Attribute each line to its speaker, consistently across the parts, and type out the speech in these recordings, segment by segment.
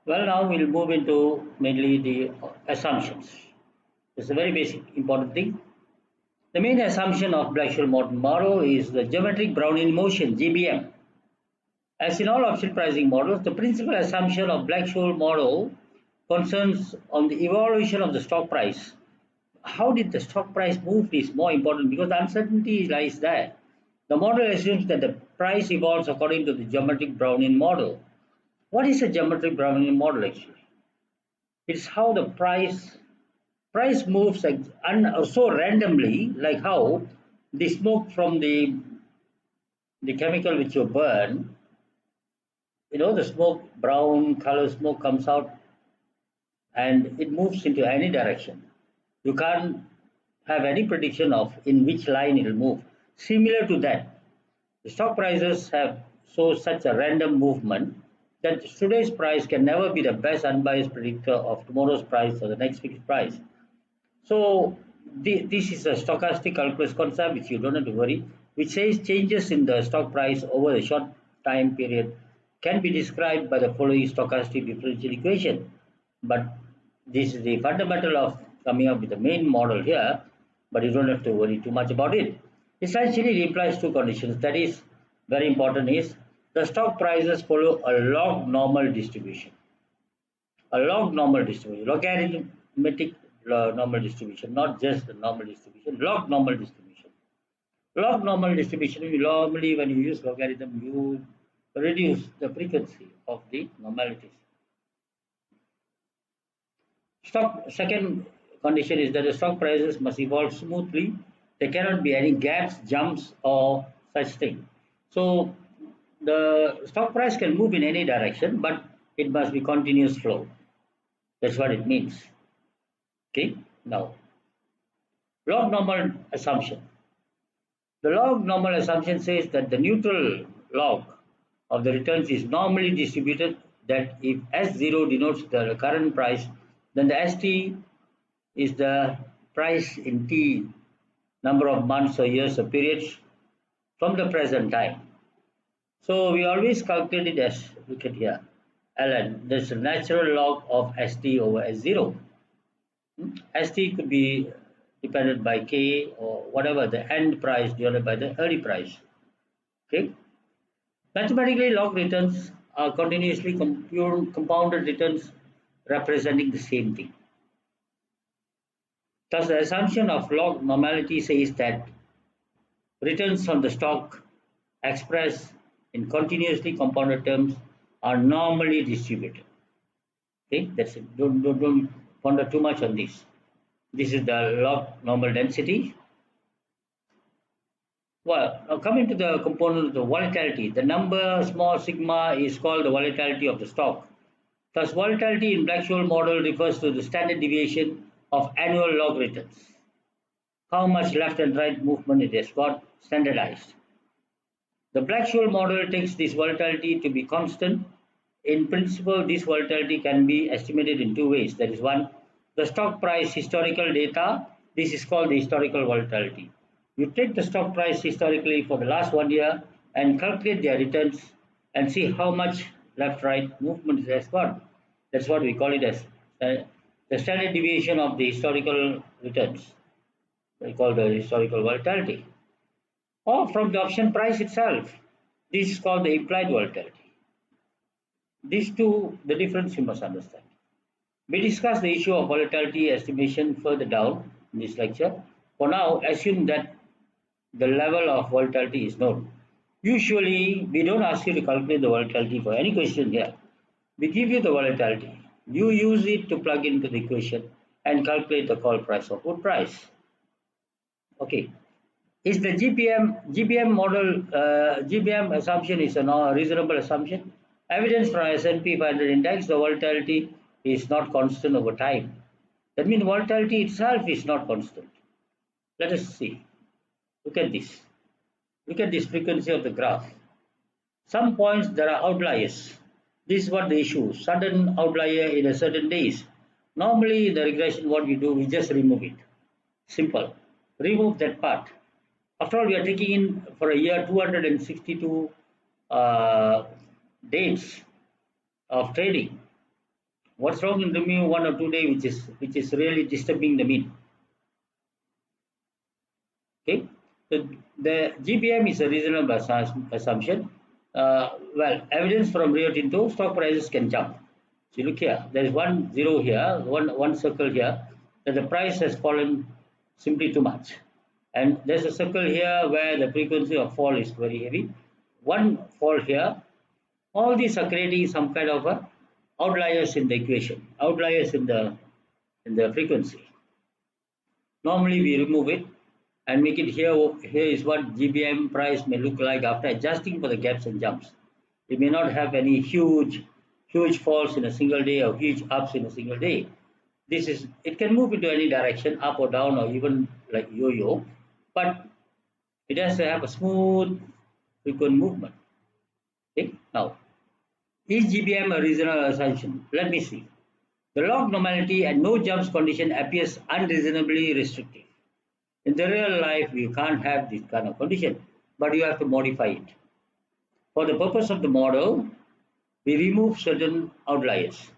Speaker 1: Well, now we'll move into mainly the assumptions. It's a very basic important thing. The main assumption of Black-Scholes model is the geometric Brownian motion (GBM). As in all option pricing models, the principal assumption of Black-Scholes model concerns on the evolution of the stock price. How did the stock price move is more important because the uncertainty lies there. The model assumes that the price evolves according to the geometric Brownian model. What is a geometric Brownian model actually? It's how the price moves like so randomly, like how the smoke from the chemical which you burn, the smoke, brown color smoke comes out and it moves into any direction. You can't have any prediction of in which line it will move. Similar to that, the stock prices have such a random movement that today's price can never be the best unbiased predictor of tomorrow's price or the next fixed price. So this is a stochastic calculus concept which you don't have to worry, which says changes in the stock price over a short time period can be described by the following stochastic differential equation. But this is the fundamental of coming up with the main model here, but you don't have to worry too much about it. Essentially, it implies two conditions. That is very important is the stock prices follow a log normal distribution. A log normal distribution, logarithmic normal distribution, not just the normal distribution, log normal distribution. Log normal distribution, you normally when you use logarithm, you reduce the frequency of the normalities. Second condition is that the stock prices must evolve smoothly. There cannot be any gaps, jumps, or such thing. So the stock price can move in any direction, but it must be continuous flow. That's what it means. Okay, now log normal assumption. The log normal assumption says that the neutral log of the returns is normally distributed, that if S0 denotes the current price, then the ST is the price in T number of months or years or periods from the present time. So we always calculate it as, look at here, ln, there's a natural log of ST over S0. ST could be depended by K or whatever the end price divided by the early price. Okay. Mathematically, log returns are continuously compounded returns representing the same thing. Thus, the assumption of log normality says that returns on the stock expressed in continuously compounded terms are normally distributed. Okay, that's it. Don't ponder too much on this. This is the log normal density. Well, now coming to the component of the volatility, the number small sigma is called the volatility of the stock. Thus, volatility in Black-Scholes model refers to the standard deviation of annual log returns. How much left and right movement it has got standardized. The Black-Scholes model takes this volatility to be constant. In principle, this volatility can be estimated in two ways. That is one, the stock price historical data. This is called the historical volatility. You take the stock price historically for the last 1 year and calculate their returns and see how much left-right movement it has got. That's what we call it as the standard deviation of the historical returns. We call the historical volatility. Or from the option price itself. This is called the implied volatility. These two, the difference you must understand. We discuss the issue of volatility estimation further down in this lecture. For now, assume that the level of volatility is known. Usually, we don't ask you to calculate the volatility for any question here. We give you the volatility. You use it to plug into the equation and calculate the call price or put price. Okay. Is the GBM model, GBM assumption is a reasonable assumption? Evidence from S&P 500 index, the volatility is not constant over time. That means volatility itself is not constant. Let us see. Look at this. Look at this frequency of the graph. Some points there are outliers. This is what the issue. Sudden outlier in a certain days. Normally in the regression, what we do, we just remove it. Simple. Remove that part. After all, we are taking in for a year 262 dates of trading. What's wrong in removing 1 or 2 day, which is really disturbing the mean? Okay, the GPM is a reasonable assumption. Well, evidence from Rio Tinto, stock prices can jump. So look here, there is one zero here, one circle here, that the price has fallen simply too much. And there's a circle here where the frequency of fall is very heavy. One fall here. All these are creating some kind of a outliers in the equation, outliers in the frequency. Normally we remove it and make it here. Here is what GBM price may look like after adjusting for the gaps and jumps. It may not have any huge falls in a single day or huge ups in a single day. It can move into any direction, up or down, or even like yo-yo, but it has to have a smooth, frequent movement. Okay? Now, is GBM a reasonable assumption? Let me see. The log normality and no jumps condition appears unreasonably restrictive. In the real life, you can't have this kind of condition, but you have to modify it. For the purpose of the model, we remove certain outliers.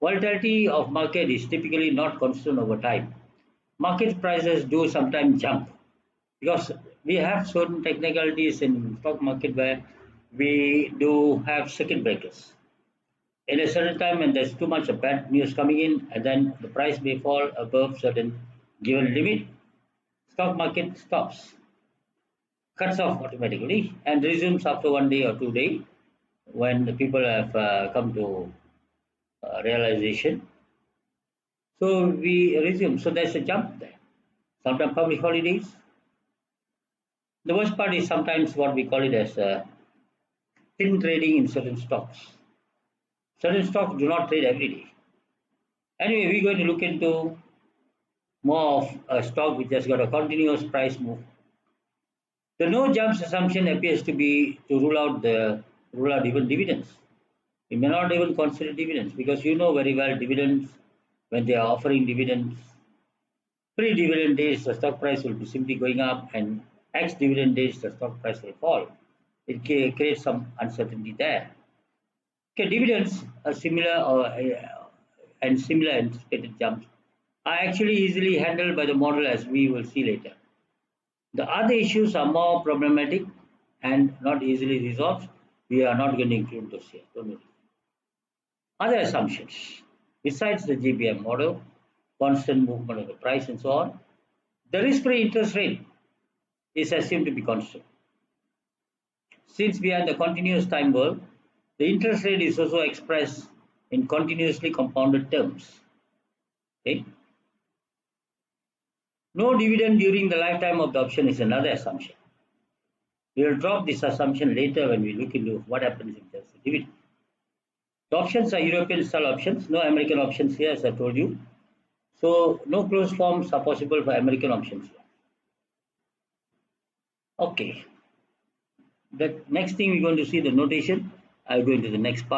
Speaker 1: Volatility of market is typically not constant over time. Market prices do sometimes jump because we have certain technicalities in stock market where we do have circuit breakers. In a certain time when there's too much of bad news coming in and then the price may fall above certain given limit, stock market stops, cuts off automatically and resumes after 1 day or 2 days when the people have come to realization. So we resume. So there's a jump there. Sometimes public holidays. The worst part is sometimes what we call it as thin trading in certain stocks. Certain stocks do not trade every day. Anyway, we're going to look into more of a stock which has got a continuous price move. The no jumps assumption appears to be to rule out even dividends. We may not even consider dividends because you know very well dividends when they are offering dividends. Pre-dividend days the stock price will be simply going up and ex-dividend days the stock price will fall. It creates some uncertainty there. Okay, dividends are similar and similar anticipated jumps are actually easily handled by the model as we will see later. The other issues are more problematic and not easily resolved. We are not going to include those here. Don't worry. Other assumptions, besides the GBM model, constant movement of the price and so on, the risk-free interest rate is assumed to be constant. Since we are in the continuous time world, the interest rate is also expressed in continuously compounded terms. Okay? No dividend during the lifetime of the option is another assumption. We will drop this assumption later when we look into what happens if there's a dividend. The options are European style options, no American options here, as I told you. So, no closed forms are possible for American options here. Okay. The next thing we're going to see the notation. I'll go into the next part.